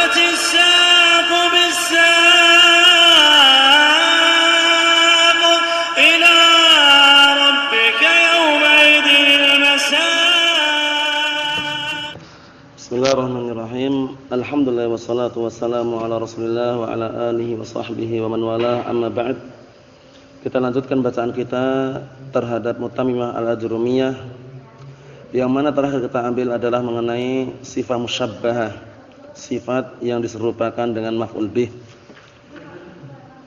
والتفت الساق بالساق إلى ربك يومئذ المساق. Bismillahirrahmanirrahim. Alhamdulillah wassalatu wassalamu ala Rasulillah wa ala alihi wa sahbihi wa man walah. Amma ba'd. Kita lanjutkan bacaan kita terhadap Mutamimah al-Ajrumiyah, yang mana terakhir kita ambil adalah mengenai sifat musyabbahah, sifat yang diserupakan dengan maf'ul bih.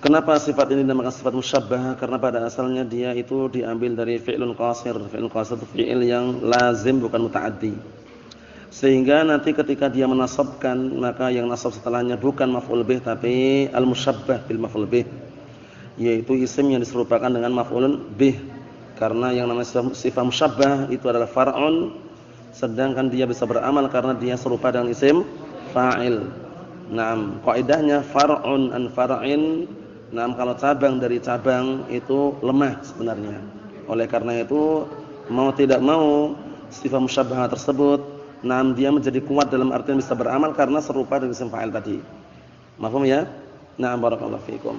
Kenapa sifat ini dinamakan sifat musyabbahah? Karena pada asalnya dia itu diambil dari fi'lun qasir. Fi'lun qasir itu fi'il yang lazim bukan muta'addi. Sehingga nanti ketika dia menasabkan, maka yang nasab setelahnya bukan maf'ul bih tapi al-musyabbah bil maf'ul bih, yaitu isim yang diserupakan dengan maf'ulun bih. Karena yang namanya sifat musyabbah itu adalah far'un, sedangkan dia bisa beramal karena dia serupa dengan isim fa'il. Naam, kaidahnya far'un an far'in. Naam, kalau cabang dari cabang itu lemah sebenarnya. Oleh karena itu, mau tidak mau sifat musyabbah tersebut, naam, dia menjadi kuat dalam artian bisa beramal karena serupa dengan isim fa'il tadi. Mafhum ya? Naam, barakallahu fikum.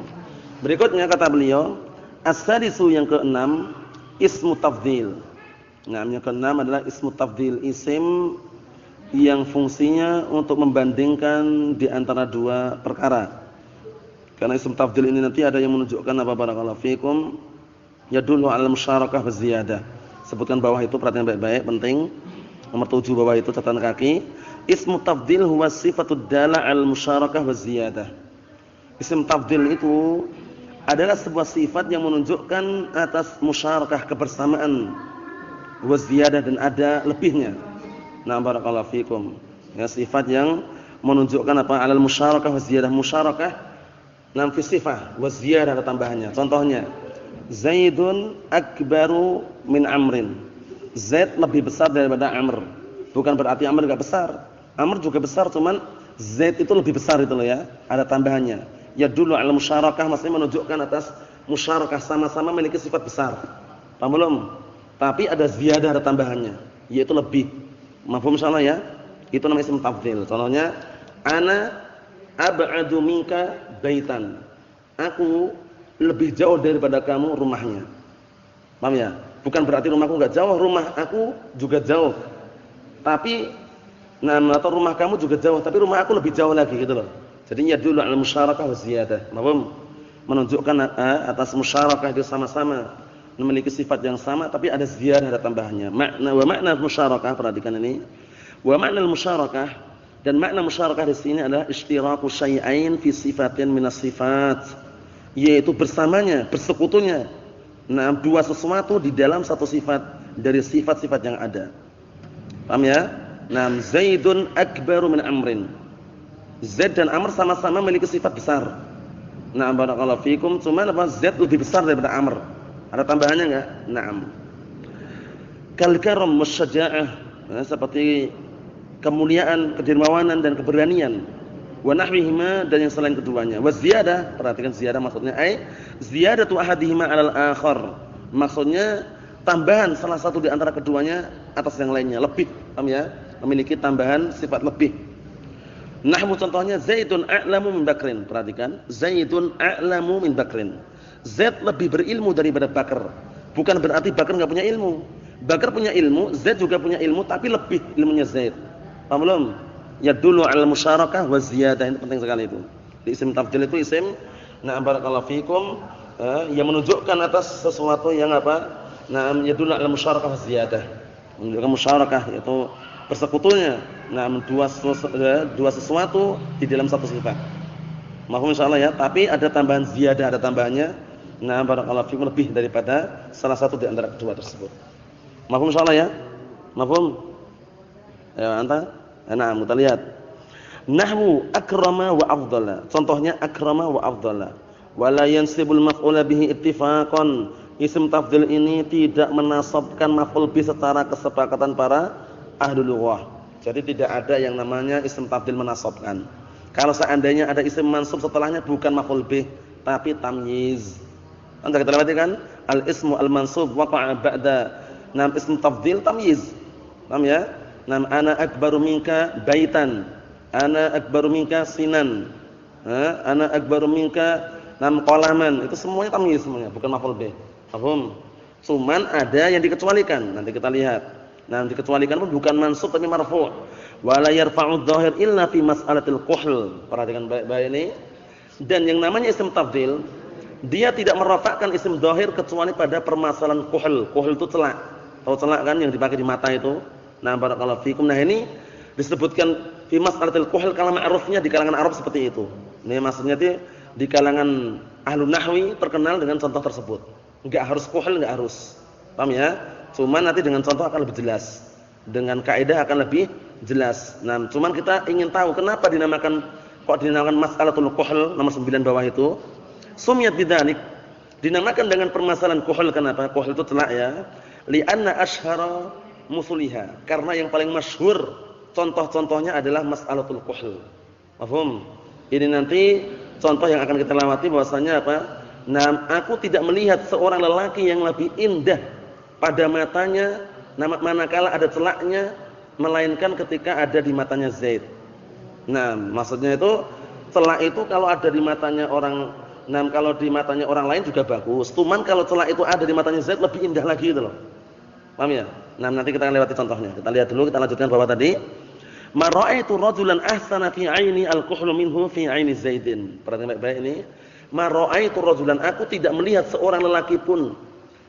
Berikutnya kata beliau, as-sadisu yang keenam, ismu tafdhil. Nah, yang keenam adalah ismu tafdhil, isim yang fungsinya untuk membandingkan di antara dua perkara. Karena ism tafdhil ini nanti ada yang menunjukkan apa, barakallahu fikum, yadullu 'ala musyarakah wa ziyadah. Sebutkan bawah itu, perhatian baik-baik, penting. Nomor 7 bawah itu catatan kaki. Ismu tafdhil huwa sifatud dala 'al musyarakah wa ziyadah. Ism tafdhil itu adalah sebuah sifat yang menunjukkan atas musyarakah, kebersamaan, wa ziyadah, dan ada lebihnya. Nah, barakallahu fikum. Ya, sifat yang menunjukkan apa? Alal musyarakah wa ziyadah. Musyarakah nam fi sifah wa ziyadah, ada tambahannya. Contohnya, Zaidun akbaru min Amrin. Zaid lebih besar daripada Amr. Bukan berarti Amr enggak besar. Amr juga besar, cuman Zaid itu lebih besar itu loh ya. Ada tambahannya. Ya dulu al musyarakah, maksudnya menunjukkan atas musyarakah, sama-sama memiliki sifat besar. Paham belum? Tapi ada ziyadah, ada tambahannya, yaitu lebih. Mafhum insyaallah ya? Itu namanya isim tafdhil. Contohnya, ana ab'adu minka baitan. Aku lebih jauh daripada kamu rumahnya. Paham ya? Bukan berarti rumahku enggak jauh, rumah aku juga jauh. Tapi atau rumah kamu juga jauh, tapi rumah aku lebih jauh lagi gitu loh. Jadi ya dulu al musyarakah wa ziyadah. Mafhum? Menunjukkan atas musyarakah itu sama-sama memiliki sifat yang sama tapi ada ziyadah, ada tambahannya. Makna musyarakah, perhatikan ini. Wa makna musyarakah, dan makna musyarakah di sini adalah ishtiraku syai'ain fi sifatin minas sifat, yaitu bersamanya, bersekutunya. Nah, dua sesuatu di dalam satu sifat dari sifat-sifat yang ada. Paham ya? Nah, Zaidun akbaru min Amrin. Zaid dan Amr sama-sama memiliki sifat besar. Nah, barakallahu fikum, cuman apa? Zaid lebih besar daripada Amr. Ada tambahannya enggak? Naam. Kal karam wasyaja'ah, seperti kemuliaan, kedermawanan dan keberanian. Wa nahwihima, dan yang selain keduanya. Wa ziyadah, perhatikan ziyadah maksudnya ziyadatu ahadihima 'alal akhar. Maksudnya tambahan salah satu di antara keduanya atas yang lainnya, lebih. Paham ya? Memiliki tambahan sifat lebih. Nahwu contohnya, Zaidun a'lamu min Bakrin. Perhatikan, Zaidun a'lamu min Bakrin. Zaid lebih berilmu daripada Bakar. Bukan berarti Bakar enggak punya ilmu. Bakar punya ilmu, Zaid juga punya ilmu, tapi lebih ilmunya Zaid. Paham belum? Yadullu 'alal musyarakah wa ziyadah. Ini penting sekali itu. Di isim tafdhil itu isim, na'am barakallahu fikum, yang menunjukkan atas sesuatu yang apa? Na'am, yadullu 'alal musyarakah wa ziyadah. Menunjukkan musyarakah, yaitu persekutunya. Nah, dua sesuatu di dalam satu sifat. Mafhum insyaallah ya, tapi ada tambahan ziyadah, ada tambahannya. Nah, barakallahu fikum, lebih daripada salah satu di antara kedua tersebut. Mafhum insyaallah ya? Mafhum? Ya, anta? Nah, kita lihat. Nahwu akrama wa afdhala. Contohnya akrama wa afdhala. Wala yansibul maf'ula bihi ittifaqan. Isim tafdhil ini tidak menasabkan maf'ul bih secara kesepakatan para ahlul lughah. Jadi tidak ada yang namanya isim tafdhil menasabkan. Kalau seandainya ada isim mansub setelahnya bukan maf'ul bih tapi tamyiz. Anda kita lewati kan? Al-ismu al-mansub waqa'a ba'da nam ism tafdhil tamyiz. Paham ya? Nam ana akbaru minka baitan. ana akbaru minka sinan. Ana akbaru minka qalaman. Itu semuanya tamyiz semuanya, bukan maf'ul bih. Paham? Cuman ada yang dikecualikan. Nanti kita lihat. Nah, dikecualikan pun bukan mansub tapi marfu'. Wala yarfa'u dhahir illa fi mas'alatil quhl. Perhatikan baik-baik ini. Dan yang namanya isim tafdhil, dia tidak merafa'kan isim dhahir kecuali pada permasalahan quhl. Quhl itu celak. Tahu celak kan yang dipakai di mata itu? Nah, barakallahu fikum. Nah, ini disebutkan fi mas'alatil quhl kalau ma'rufnya di kalangan Arab seperti itu. Ini maksudnya di kalangan ahlu nahwi terkenal dengan contoh tersebut. Enggak harus quhl, enggak harus. Paham ya? Cuman nanti dengan contoh akan lebih jelas. Dengan kaidah akan lebih jelas. Nah, cuman kita ingin tahu kenapa dinamakan mas'alatul quhl nomor 9 bawah itu. Sumiyat bidzalik. Dinamakan dengan permasalahan quhl. Kenapa? Quhl itu celak ya. Li'anna ashhara musuliha. Karena yang paling masyhur contoh-contohnya adalah mas'alatul quhl. Paham? Ini nanti contoh yang akan kita lewati bahwasanya apa? Nah, aku tidak melihat seorang lelaki yang lebih indah pada matanya manakala ada celaknya melainkan ketika ada di matanya Zaid. Nah, maksudnya itu celak itu kalau ada di matanya orang, nah kalau di matanya orang lain juga bagus. Cuman kalau celak itu ada di matanya Zaid lebih indah lagi gitu loh. Paham ya? Nah, nanti kita akan lewati contohnya. Kita lihat dulu, kita lanjutkan bawah tadi. Ma ra'aitu rajulan ahsana fi 'aini al-quhlu minhu fi 'aini Zaidin. Perhatikan baik-baik ini. Ma ra'aitu rajulan, aku tidak melihat seorang lelaki pun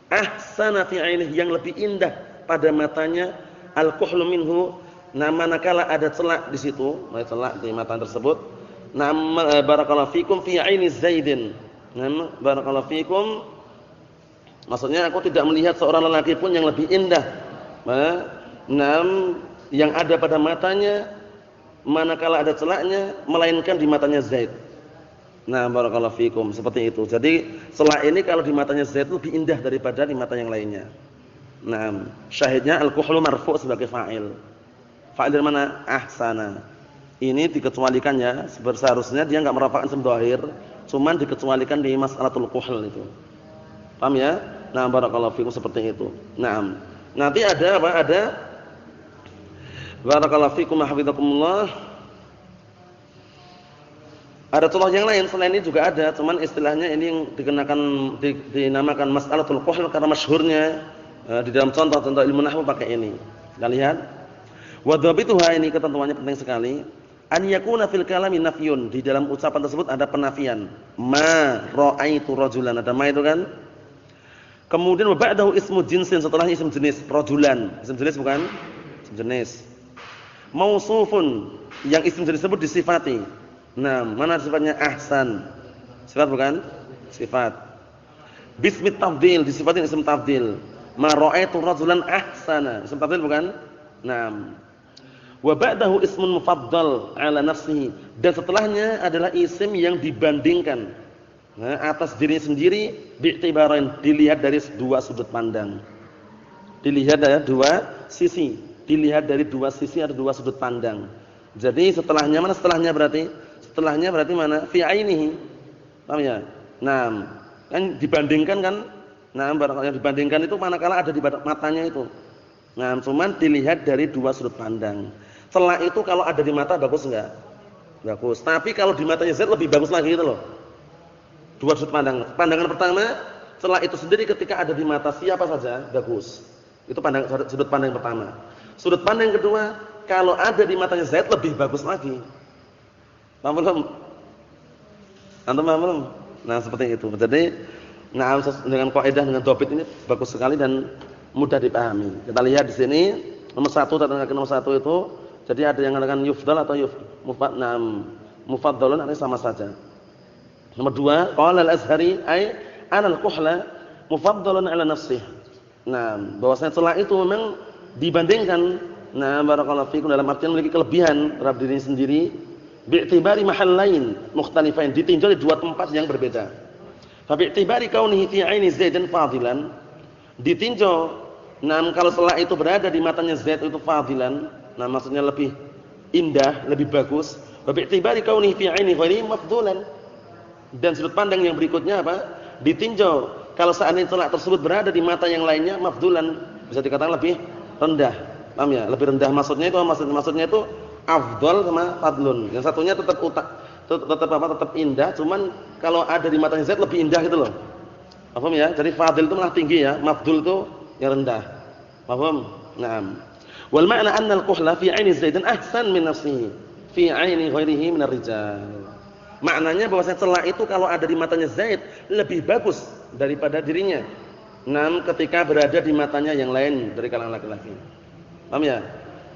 ahsana fi 'ainihi yang lebih indah pada matanya al-quhlu minhu. Nah, manakala ada celak di situ, ada celak di mata tersebut. Nah, barakallahu fikum fi 'aini Zaidin. Nah, barakallahu fikum. Maksudnya aku tidak melihat seorang lelaki pun yang lebih indah. Yang ada pada matanya manakala ada celaknya melainkan di matanya Zaid. Nah, barakallahu fikum, seperti itu. Jadi, celak ini kalau di matanya Zaid lebih indah daripada di mata yang lainnya. Nah, syahidnya al-quhlu marfu' sebagai fa'il. Fa'il dari mana? Ahsana. Ini dikecualikan ya, seharusnya dia enggak merafa'kan isim dhahir, cuman dikecualikan di mas'alatul quhl itu. Paham ya? Nah, barakallahu fikum seperti itu. Naam. Nanti ada apa? Ada barakallahu fikum hafizakumullah. Ada contoh yang lain selain ini juga ada, cuman istilahnya ini yang dinamakan mas'alatul quhl karena masyhurnya di dalam contoh-contoh ilmu nahwu pakai ini. Kita lihat. Wa dhabituha, ini ketentuannya penting sekali. An yakuna fil kalami nafyun, di dalam ucapan tersebut ada penafian. Ma ra'aitu rajulan, ada ma itu kan? Kemudian wa ba'dahu ismu jinsin, setelahnya isim jenis, rajulan. Isim jenis bukan? Isim jenis. Mausufun, yang isim jenis tersebut disifati. Nah, mana sifatnya? Ahsan. Sifat bukan? Sifat. Bismit tafdhil, disifatin isim tafdhil. Ma ra'aitu rajulan ahsana. Isim tafdhil bukan? Naam. Wa ba'dahu ismun mufaddal 'ala nafsihi, dan setelahnya adalah isim yang dibandingkan. Nah, atas dirinya sendiri bi'tibarain, dilihat dari dua sudut pandang. Dilihat dari dua sisi. Dilihat dari dua sisi, ada dua sudut pandang. Jadi setelahnya mana setelahnya berarti? Setelahnya berarti mana? Fi 'ainihi. Paham ya? Nah, kan dibandingkan kan? Nah, barangkali yang dibandingkan itu manakala ada di matanya itu. Nah, cuman dilihat dari dua sudut pandang. Celak itu kalau ada di mata bagus enggak? Bagus. Tapi kalau di matanya Zaid lebih bagus lagi gitu loh. Dua sudut pandang. Pandangan pertama, celak itu sendiri ketika ada di mata siapa saja bagus. Itu sudut pandang pertama. Sudut pandang kedua, kalau ada di matanya Zaid lebih bagus lagi. Paham belum? Antum paham belum? Nah, seperti itu. Jadi, nah dengan kaidah dengan dhabit ini bagus sekali dan mudah dipahami. Kita lihat di sini nomor 1, nomor 1 itu, jadi ada yang mengatakan yufdal atau mufaddalun, artinya sama saja. Nomor 2, qala al-Azhari ay ana al-quhla mufaddalun 'ala nafsihi. Nah, bahwasanya celak itu memang dibandingkan, nah barakallahu fikum, dalam artian memiliki kelebihan terhadap diri sendiri, bi'tibari mahallain mukhtalifain, ditinjau di dua tempat yang berbeda. Fa bi'tibari kaunihi fi 'aini Zaidin fadilan, ditinjau, nah kalau celak itu berada di matanya Zaid itu fadilan, nah maksudnya lebih indah, lebih bagus. Wa bi'tibari kaunihi fi 'aini ghairi mafdulan, dan sudut pandang yang berikutnya apa? Ditinjau kalau seandainya celak tersebut berada di mata yang lainnya, mafdulan, bisa dikatakan lebih rendah. Paham ya? Lebih rendah maksudnya itu Afdal sama fadlun. Yang satunya tetap tetap indah, cuman kalau ada di matanya Zaid lebih indah gitu loh. Paham ya? Jadi fadil itu malah tinggi ya, mafdul itu yang rendah. Paham? Naam. Wal ma'na anna al-kuhla fi 'aini Zaidin ahsan min nafsihi fi 'aini ghairihi min ar-rijal. Maknanya bahwasanya celak itu kalau ada di matanya Zaid lebih bagus daripada dirinya. Naam, ketika berada di matanya yang lain dari kalangan laki-laki. Paham ya?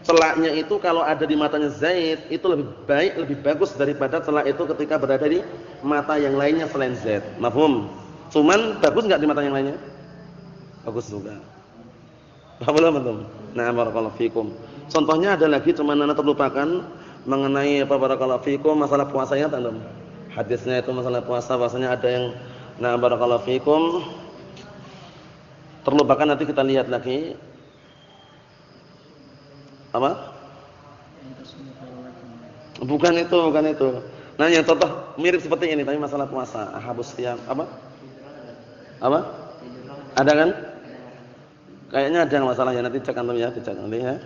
Celaknya itu kalau ada di matanya Zaid itu lebih baik, lebih bagus daripada celak itu ketika berada di mata yang lainnya selain Zaid. Mafhum? Cuman bagus enggak di mata yang lainnya? Bagus juga. Paham belum? Nah, barakallahu fikum. Contohnya ada lagi cuman anda terlupakan mengenai apa barakallahu fikum masalah puasanya tak belum? Hadisnya itu masalah puasa bahasanya ada yang nah barakallahu fikum terlupakan, nanti kita lihat lagi. Apa? Bukan itu. Nah, yang contoh mirip seperti ini tapi masalah puasa, ahabus siyam apa? Apa? Ada kan? Kayaknya ada masalahnya, nanti cek antum ya, dicek nanti ya.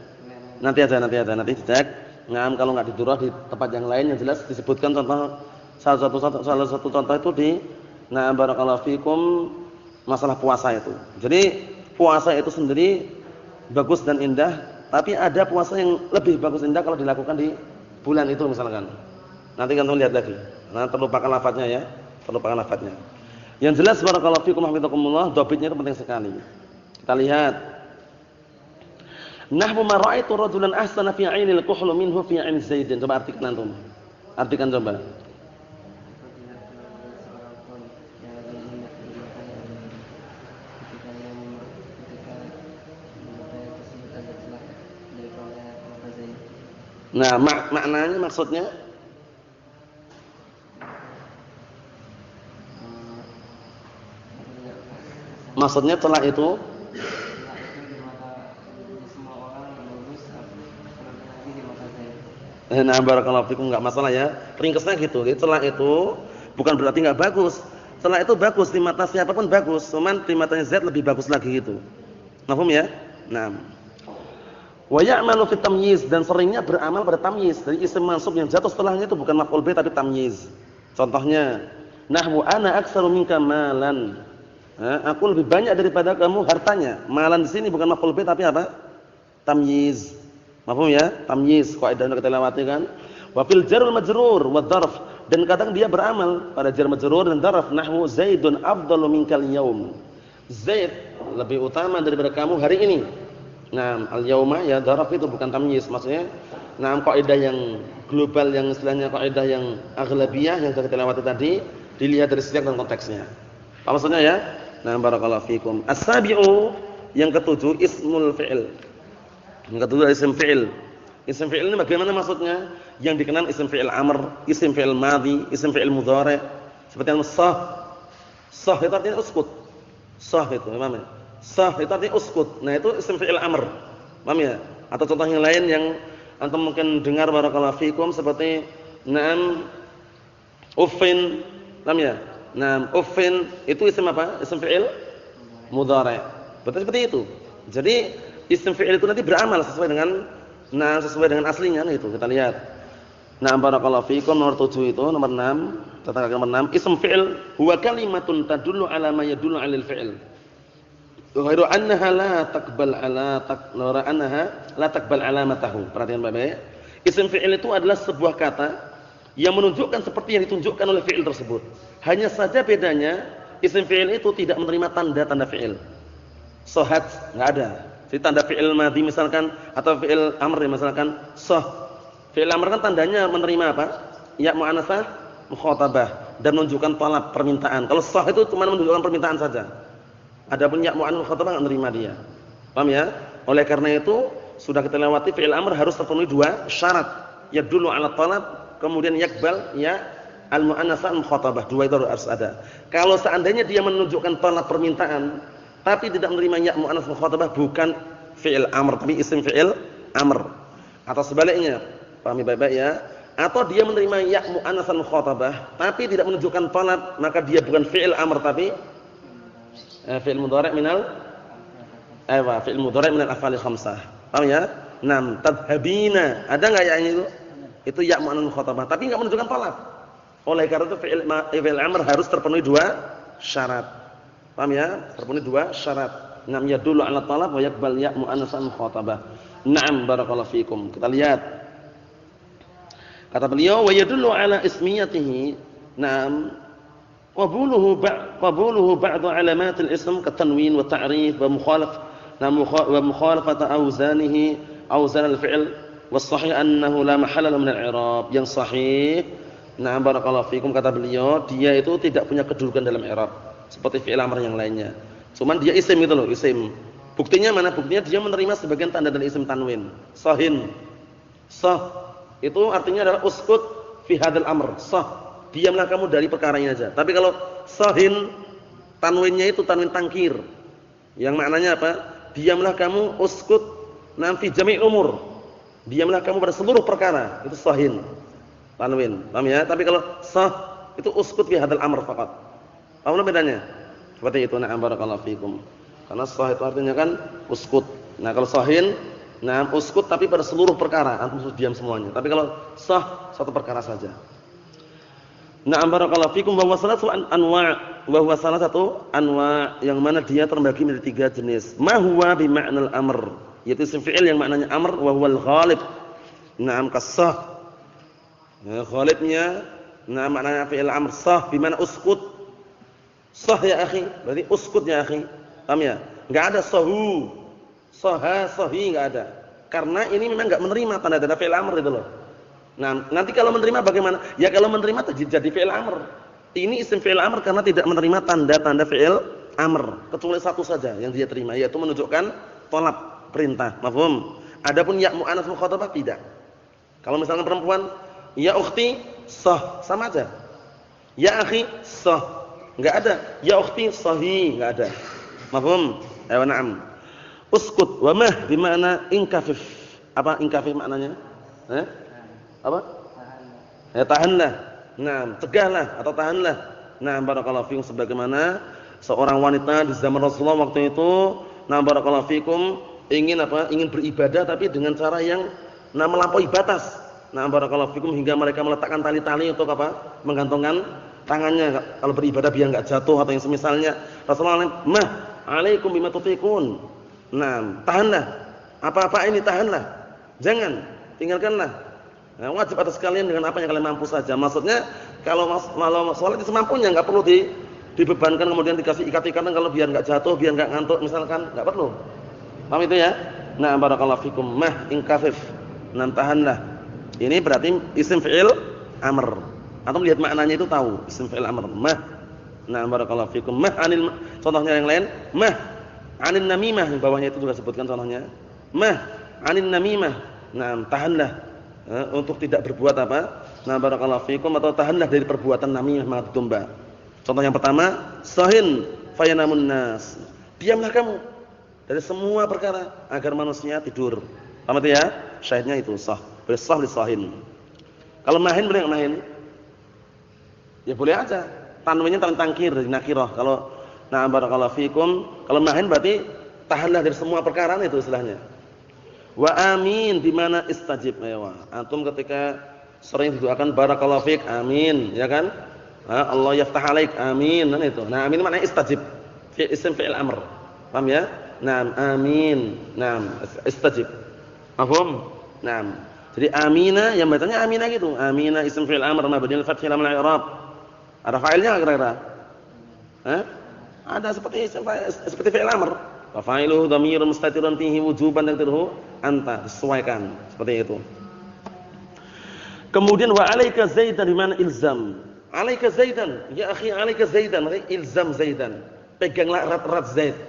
Nanti dicek. Ngam kalau enggak didurah di tempat yang lain yang jelas disebutkan contoh salah satu contoh itu di nah barakallahu fikum masalah puasa itu. Jadi puasa itu sendiri bagus dan indah, tapi ada puasa yang lebih bagus indah kalau dilakukan di bulan itu misalkan. Nanti kan lihat lagi. Nah, terlupakan lafadznya ya. Yang jelas barakallahu fikum hafizakumullah, dhabitnya itu penting sekali. Kita lihat. Nahwu ma ra'aitu rajulan ahsana fi 'ainil kuhlu minhu fi 'ain Zaidin. Coba artikan antum. Artikan coba. Nah, maknanya maksudnya celak itu nah barakallahu fikum, enggak masalah ya. Ringkasnya gitu. Jadi celak itu bukan berarti enggak bagus. Celak itu bagus di mata siapapun bagus, cuman di matanya Zaid lebih bagus lagi gitu. Paham ya? Nah. Wa ya'malu fi tamyiz, dan seringnya beramal pada tamyiz. Dari isim mansub yang jatuh setelahnya itu bukan maf'ul bih tapi tamyiz. Contohnya, nahwu ana aktsaru minka malan. Aku lebih banyak daripada kamu hartanya. Malan di sini bukan maf'ul bih tapi apa? Tamyiz. Paham ya? Tamyiz kaidahnya kita lewati kan. Wa fil jar wal majrur wa dzarf, dan kadang dia beramal pada jar majrur dan dzarf. Nahwu Zaidun afdalu minkal yaum. Zaid lebih utama daripada kamu hari ini. Nah, al-yauma ya dzarf itu bukan tamyiz, maksudnya nah kaidah yang global yang istilahnya kaidah yang aghlabiyah yang kita lewati tadi dilihat dari setiap dan konteksnya. Apa maksudnya ya? Nah, barakallahu fikum. As-sabi'u, yang ketujuh, ismul fi'il. Yang ketujuh isim fi'il. Isim fi'il ini bagaimana maksudnya? Yang dikenal isim fi'il amr, isim fi'il madhi, isim fi'il mudhari'. Seperti yang sah. Sah itu artinya uskut. Sah itu, paham ya? Sah itu artinya uskut. Nah, itu isim fi'il amr. Paham ya? Atau contoh yang lain yang antum mungkin dengar barakallahu fikum seperti na'am uffin. Paham ya? Na'am uffin itu isim apa? Isim fi'il mudhari'. Betul seperti itu. Jadi isim fi'il itu nanti beramal sesuai dengan aslinya. Nah, itu kita lihat. Na'am barakallahu fikum nomor 7 itu, nomor 6, tata nomor 6, isim fi'il huwa kalimatun tadullu ala ma yadullu 'alal fi'il. Ghairu annaha la taqbal alamatahu. Perhatian baik-baik. Isim fi'il itu adalah sebuah kata yang menunjukkan seperti yang ditunjukkan oleh fi'il tersebut. Hanya saja bedanya isim fi'il itu tidak menerima tanda-tanda fi'il. Sohat enggak ada. Jadi tanda fi'il madhi misalkan atau fi'il amr misalkan sah. Fi'il amr kan tandanya menerima apa? Ya muannasah mukhatabah dan menunjukkan talab permintaan. Kalau sah itu cuma menunjukkan permintaan saja. Adapun ya mu'annats mukhatabah enggak menerima dia. Paham ya? Oleh karena itu sudah kita lewati fi'il amr harus terpenuhi dua syarat. Yadullu 'ala talab, kemudian yakbal ya al-mu'annats mukhatabah. Dua itu harus ada. Kalau seandainya dia menunjukkan talab permintaan tapi tidak menerima ya mu'annats mukhatabah, bukan fi'il amr tapi isim fi'il amr. Atau sebaliknya. Pahami baik-baik ya? Atau dia menerima ya mu'annats mukhatabah tapi tidak menunjukkan talab, maka dia bukan fi'il amr tapi fi'il mudhari' minal fi'il mudhari' minal af'alil khamsah. Paham ya? Nam tadhhabina. Ada enggak ya itu? Itu ya mu'annats mukhatabah, tapi enggak menunjukkan talab. Oleh karena itu fi'il amr harus terpenuhi dua syarat. Paham ya? Terpenuhi dua syarat. Nam yadullu 'ala talab wa yaqbal ya mu'annats mukhatabah. Na'am barakallahu fikum. Kita lihat. Kata beliau wa yadullu 'ala ismiyatihi. Na'am. Qabuluhu ba'd 'alamat al-ism katanwin wa ta'rif wa mukhalafat awzanihi awzan al-fi'l was-sahih annahu la mahalla min al-i'rab. Yang sahih, na'am barakallahu fikum, kata beliau, dia itu tidak punya kedudukan dalam i'rab seperti fi'il amr yang lainnya. Cuman dia isim gitu loh, isim. Buktinya mana? Buktinya dia menerima sebagian tanda dari isim tanwin. Sahin. Sah itu artinya adalah uskut fi hadzal amr. Sah, diamlah kamu dari perkara ini aja. Tapi kalau sahin, tanwinnya itu tanwin tangkir. Yang maknanya apa? Diamlah kamu uskut fi jami' umur. Diamlah kamu pada seluruh perkara. Itu sahin. Tanwin. Paham ya? Tapi kalau sah itu uskut fi hadzal amr faqat. Paham bedanya? Seperti itu. Na'am barakallahu fikum. Karena sah itu artinya kan uskut. Nah, kalau sahin, nah uskut tapi pada seluruh perkara, antum harus diam semuanya. Tapi kalau sah satu perkara saja. Na'am barakallahu fikum wa salatu anwa' wa huwa salatu anwa' yang mana dia terbagi menjadi 3 jenis. Ma huwa bi ma'nal amr, yaitu isim fi'il yang maknanya amr wa huwal ghalib. Na'am kasah. Nah, ghalibnya nah maknanya fi'il amr sah bi mana uskut. Sah ya akhi, berarti uskut ya akhi. Paham ya? Enggak ada sahu, saha, sahi enggak ada. Karena ini memang enggak menerima tanda-tanda fi'il amr itu loh. Nah, nanti kalau menerima bagaimana? Ya kalau menerima jadi fi'il amr. Ini isim fi'il amr karena tidak menerima tanda-tanda fi'il amr, kecuali satu saja yang dia terima, yaitu menunjukkan tolab, perintah. Mafhum? Adapun ya mu'annats mukhatabah tidak. Kalau misalnya perempuan, ya ukhti, sah, sama aja. Ya akhi, sah. Enggak ada. Ya ukhti, sahih, enggak ada. Mafhum? Ayo na'am. Uskut wa mah bi makna inkafif. Apa inkafif maknanya? Apa? Ya tahanlah. Nah, cegahlah atau tahanlah. Nah, barakallahu fikum, sebagaimana seorang wanita di zaman Rasulullah waktu itu, nah barakallahu fikum, ingin apa? Ingin beribadah tapi dengan cara yang melampaui batas. Nah, barakallahu fikum, hingga mereka meletakkan tali-tali untuk apa? Menggantungkan tangannya kalau beribadah biar enggak jatuh atau yang semisalnya. Rasulullah, "Mah, 'alaikum bima tutiqun." Nah, tahanlah. Apa-apa ini tahanlah. Jangan, tinggalkanlah. Nah, wajib atas kalian dengan apa yang kalian mampu saja. Maksudnya kalau salat itu semampunya, enggak perlu dibebankan kemudian dikasih ikat-ikatan kalau biar enggak jatuh, biar enggak ngantuk misalkan, enggak perlu. Paham itu ya? Nah, barakallahu fikum. Mah inkafif. Nah, tahanlah. Ini berarti isim fi'il amr. Atau lihat maknanya itu tahu, isim fi'il amr. Mah. Nah, barakallahu fikum. Mah anil, contohnya yang lain, mah anin namimah, di bawahnya itu juga sebutkan contohnya. Mah anin namimah. Nah, tahanlah untuk tidak berbuat apa? Nah, barakallahu fikum, atau tahanlah dari perbuatan namimah, mengaku domba. Contoh yang pertama, sahin fayanamun nas. Diamlah kamu dari semua perkara agar manusia tidur. Paham itu ya? Syahidnya itu sah. Bersah li sahin. Kalau mahin boleh enggak mahin? Ya boleh aja. Tanwinnya tanwin tangkir dari nakirah. Kalau nah barakallahu fikum, kalau mahin berarti tahanlah dari semua perkara itu istilahnya. Wa amin di mana istajib. Ayo, antum ketika sering didoakan barakallahu fik, amin, ya kan? Allah yaftah alaik, amin. Nah itu. Nah, amin maknanya istajib. Isim fi'il amr. Paham ya? Naam, amin. Naam, istajib. Paham? Naam. Jadi amina yang bacanya amina gitu. Amina isim fi'il amr mabniul fath lam al-i'rab. Ada fa'ilnya kira-kira? Ada seperti fi'il amr. Wa fa'iluhu dhamirun mustatirun fihi wujuban taqdiruhu anta, disesuaikan seperti itu. Kemudian wa 'alaika zaidan di mana ilzam. 'Alaika zaidan, ya akhi 'alaika zaidan, ilzam zaidan. Peganglah erat-erat Zaid.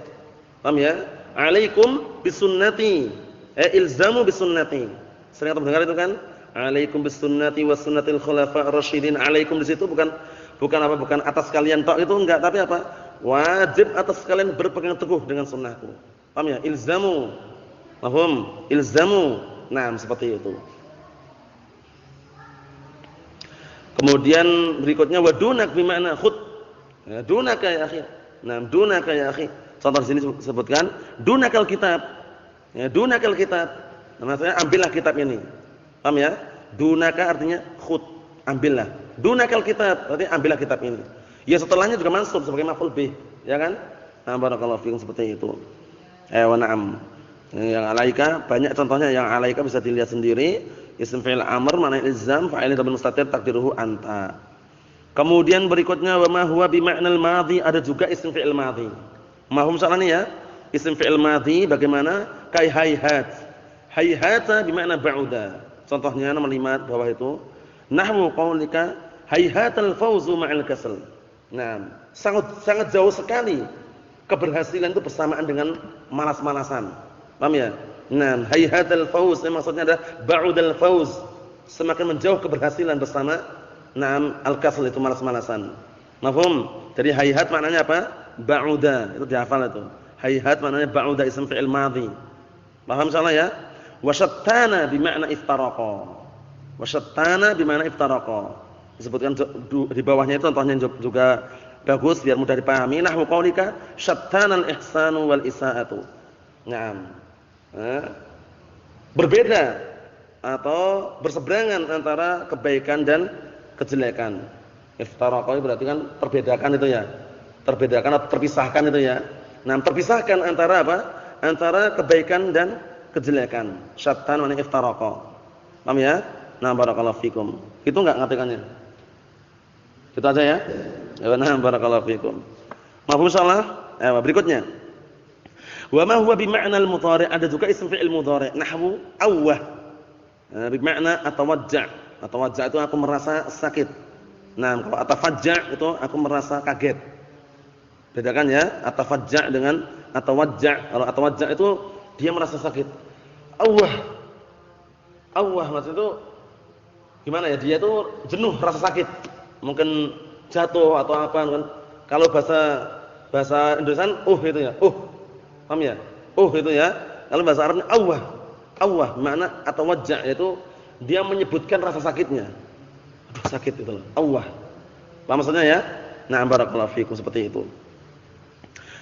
Paham ya? 'Alaikum bisunnati. Ilzamu bisunnati. Sering kita mendengar itu kan? 'Alaikum bisunnati wa sunnatil khulafa ar-rasyidin. 'Alaikum di situ bukan apa? Bukan atas kalian tok itu enggak, tapi apa? Wajib atas kalian berpegang teguh dengan sunnahku. Paham ya? Ilzamu. Paham? Ilzamu. Nah, seperti itu. Kemudian berikutnya wadunak bi makna khud. Ya, dunaka ya akhi. Nah, dunaka ya akhi. Contoh di sini sebutkan dunakal kitab. Ya, dunakal kitab. Maksudnya ambillah kitab ini. Paham ya? Dunaka artinya khud, ambillah. Dunakal kitab, berarti ambillah kitab ini. Ya setelahnya juga mansub sebagai maf'ul bih, ya kan? Nah, barakallahu fikum seperti itu. Wa na'am. Yang alaika banyak contohnya, yang alaika bisa dilihat sendiri. Isim fi'il amr makna ilzam, fa'il dhamir mustatir takdiruhu anta. Kemudian berikutnya wa ma huwa bi ma'nal madhi, ada juga isim fi'il madhi. Mahum soal ini ya. Isim fi'il madhi bagaimana? Kai hayhat. Hayhata bi makna ba'uda. Contohnya nomor 5 bawah itu. Nahwu qaulika hayhatal fawzu ma'al kasal. Nah, sangat jauh sekali keberhasilan itu bersamaan dengan malas-malasan. Paham ya? Nah, hayhatal fawz maksudnya adalah ba'udal fawz. Semakin menjauh keberhasilan bersama al-kasal itu malas-malasan. Mafhum? Jadi hayhat maknanya apa? Ba'uda. Itu dihafal itu. Hayhat maknanya ba'uda isim fi'il madhi. Paham insyaallah ya? Wasyattana bimakna iftaraqa. Wasyattana bimakna iftaraqa. Disebutkan di bawahnya itu contohnya juga bagus biar mudah dipahami. Nahwu qaulika syattanal ihsanu wal isaatu. Naam. Berbeda atau berseberangan antara kebaikan dan kejelekan. Iftaraqa berarti kan terbedakan itu ya. Terbedakan atau terpisahkan itu ya. Nah, terpisahkan antara apa? Antara kebaikan dan kejelekan. Syattan wa iftaraqa. Paham ya? Nah, barakallahu fikum. Itu enggak ngartikannya? Itu aja ya. Ya, nah, barakallahu fikum. Mafhum salah? Berikutnya. Wa ma huwa bi ma'nal mudhari', ada juga isim fi'il mudhari'. Nahwu awwah. Bi makna atawajja'. Atawajja' itu aku merasa sakit. Nah, kalau atafajja' itu aku merasa kaget. Bedakan ya, atafajja' dengan atawajja'. Kalau atawajja' itu dia merasa sakit. Allah maksud itu gimana ya? Dia itu jenuh, rasa sakit. Mungkin jatuh atau apa kan. Kalau bahasa Indonesia itu ya. Paham ya? Itu ya. Kalau bahasa Arabnya Allah makna atawajja' yaitu dia menyebutkan rasa sakitnya. Aduh sakit itu loh. Allah. Paham maksudnya ya? Nah, barakallahu fikum seperti itu.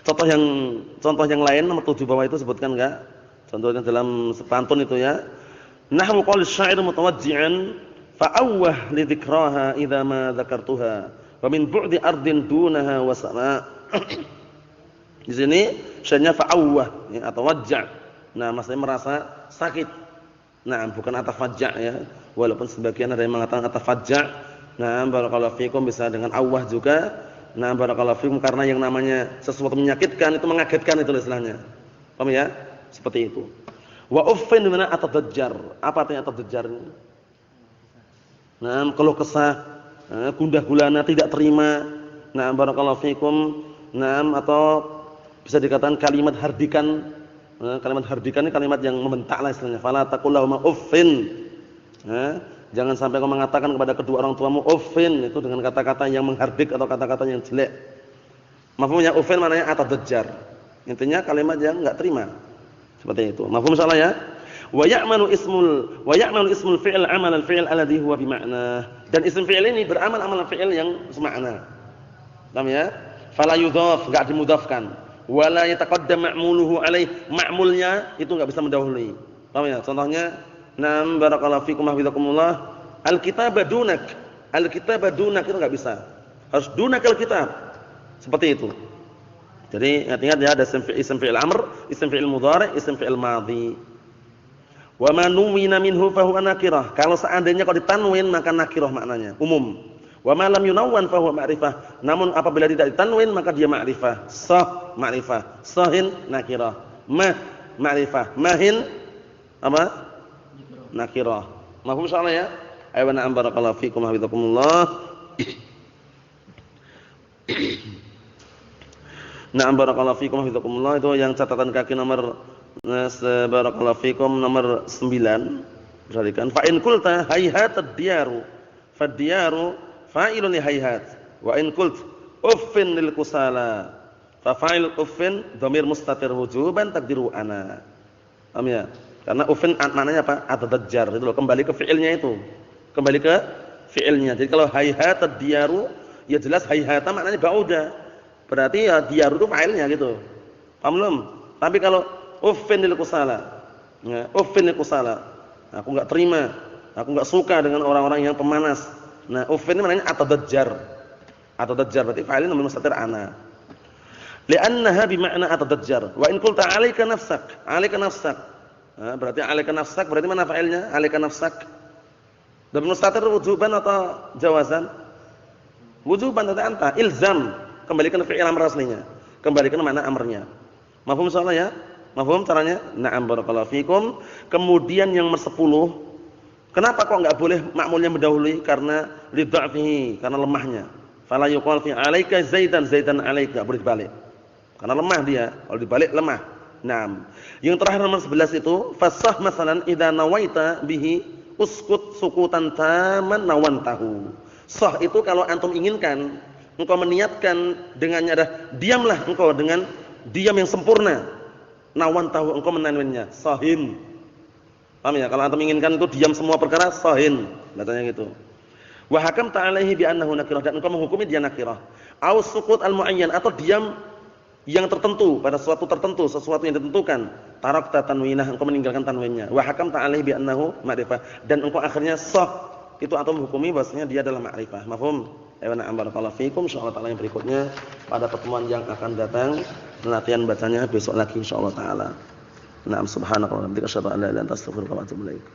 Contoh yang lain nomor 7 bawah itu sebutkan enggak? Contohnya dalam pantun itu ya. Nahwu qaul syair mutawajji'an fa'awwah li dzikraha idza ma dzakartuha wa min bu'di ardin dunaha wa sama'. Di sini syairnya fa'awwah ya, atau wajja'. Nah, maksudnya merasa sakit. Nah, bukan atafajja' ya. Walaupun sebagian ada yang mengatakan atafajja'. Nah, barakallahu fikum bisa dengan awwah juga. Nah, barakallahu fikum karena yang namanya sesuatu menyakitkan itu mengagetkan itu istilahnya. Paham ya? Seperti itu. Wa uffin bimana atadajjar. Apa artinya atadajjar ini? Nah, keluh kesah, gundah gulana, tidak terima. Nah, barakallahu fikum. Nah, atau bisa dikatakan kalimat hardikan. Kalimat hardikan ini kalimat yang membentaklah istilahnya. Fala taqul lahum uffin. Jangan sampai kau mengatakan kepada kedua orang tuamu uffin, itu dengan kata-kata yang menghardik atau kata-kata yang jelek. Mafhumnya uffin maknanya atadajjar. Intinya kalimat yang enggak terima. Seperti itu. Mafhum insyaallah ya? Wa ya'malu ismul fi'il amal al-fi'il alladhi huwa bi ma'na. Dan isim fi'il ini beramal amal fi'il yang semakna. Paham ya? Fala yudhaf, enggak dimudhafkan. Wala yataqaddam ma'muluhu alaih. Ma'mulnya itu enggak bisa mendahului. Paham ya? Contohnya, nam barakallahu fikum hafizakumullah, al-kitaba dunak. Al-kitaba dunak itu enggak bisa. Harus dunakal kitab. Seperti itu. Jadi ingat-ingat ya, ada isim fi'il amr, isim fi'il mudhari', isim fi'il madhi. Wa ma nuwina minhu fa huwa nakirah. Kalau seandainya kalau ditanwin maka nakirah maknanya, umum. Wa ma lam yunawwan fa huwa ma'rifah. Namun apabila tidak ditanwin maka dia ma'rifah. Sah ma'rifah, sahin nakirah. Ma'rifah, mahin apa? Nakirah. Mafhum insyaallah ya? Ayo na'am barakallahu fikum hafizakumullah. Na'am barakallahu fikum hafizakumullah, itu yang catatan kaki nomor barakallahu fikum nomor 9. Perhatikan fa in qulta hayhatad diyaru fad-diyaru fa'ilun li hayhat wa in qult uffin lil kusala fa fa'il uffin dhamir mustatir wujuban takdiru ana. Paham ya? Karena uffin maknanya apa? Atadajjar itu loh, kembali ke fi'ilnya itu. Kembali ke fi'ilnya. Jadi kalau hayhatad diyaru ya jelas hayhata maknanya ba'uda. Berarti ya diyaru itu fa'ilnya gitu. Paham belum? Tapi kalau uffin lil kusala, Ya, uffin likusala. Aku enggak terima, aku enggak suka dengan orang-orang yang pemanas. Nah, uffin ini maknanya atadajjar. Atadajjar berarti fa'ilun min mustatir ana. Li'annaha bima'na atadajjar. Wa in qulta 'alaika nafsak, 'alaika nafsak. Nah, berarti 'alaika nafsak berarti mana fa'ilnya? 'alaika nafsak. Dan mustatir wujuban atau jawazan? Wujuban atau anta, ilzam. Kembalikan fi'il amr aslinya. Kembalikan mana amrnya. Mafhum soalnya ya? Mafhum caranya? Na'am barakallahu fikum. Kemudian yang nomor 10, kenapa kok enggak boleh ma'mulnya mendahului? Karena lidha'fihi, karena lemahnya. Fala yuqal fi 'alaika zaidan, zaidan 'alaika, enggak boleh dibalik. Karena lemah dia, kalau dibalik lemah. Naam. Yang terakhir nomor 11 itu, fasah masalan idza nawaita bihi uskut sukutan taman nawantahu. Sah itu kalau antum inginkan, engkau meniatkan dengannya adalah diamlah engkau dengan diam yang sempurna. Nawantahu engkau menanwinnya, sahin. Paham ya? Kalau antum inginkan itu diam semua perkara, sahin. Katanya gitu. Wa hakamta 'alaihi bi annahu nakirah, dan engkau menghukumi dia nakirah. Aus sukut al-mu'ayyan, atau diam yang tertentu pada sesuatu tertentu, sesuatu yang ditentukan. Tarakta tanwinah, engkau meninggalkan tanwinnya. Wa hakamta 'alaihi bi annahu ma'rifah, dan engkau akhirnya sah. Itu atau menghukumi bahwasanya dia adalah ma'rifah. Mafhum? Ayo na'am barakallahu fikum. Insyaallah taala yang berikutnya pada pertemuan yang akan datang, latihan bacanya besok lagi insyaallah taala. Na'am subhanallah wa bihamdika asyhadu an la ilaha illa anta astaghfiruka wa atubu ilaik.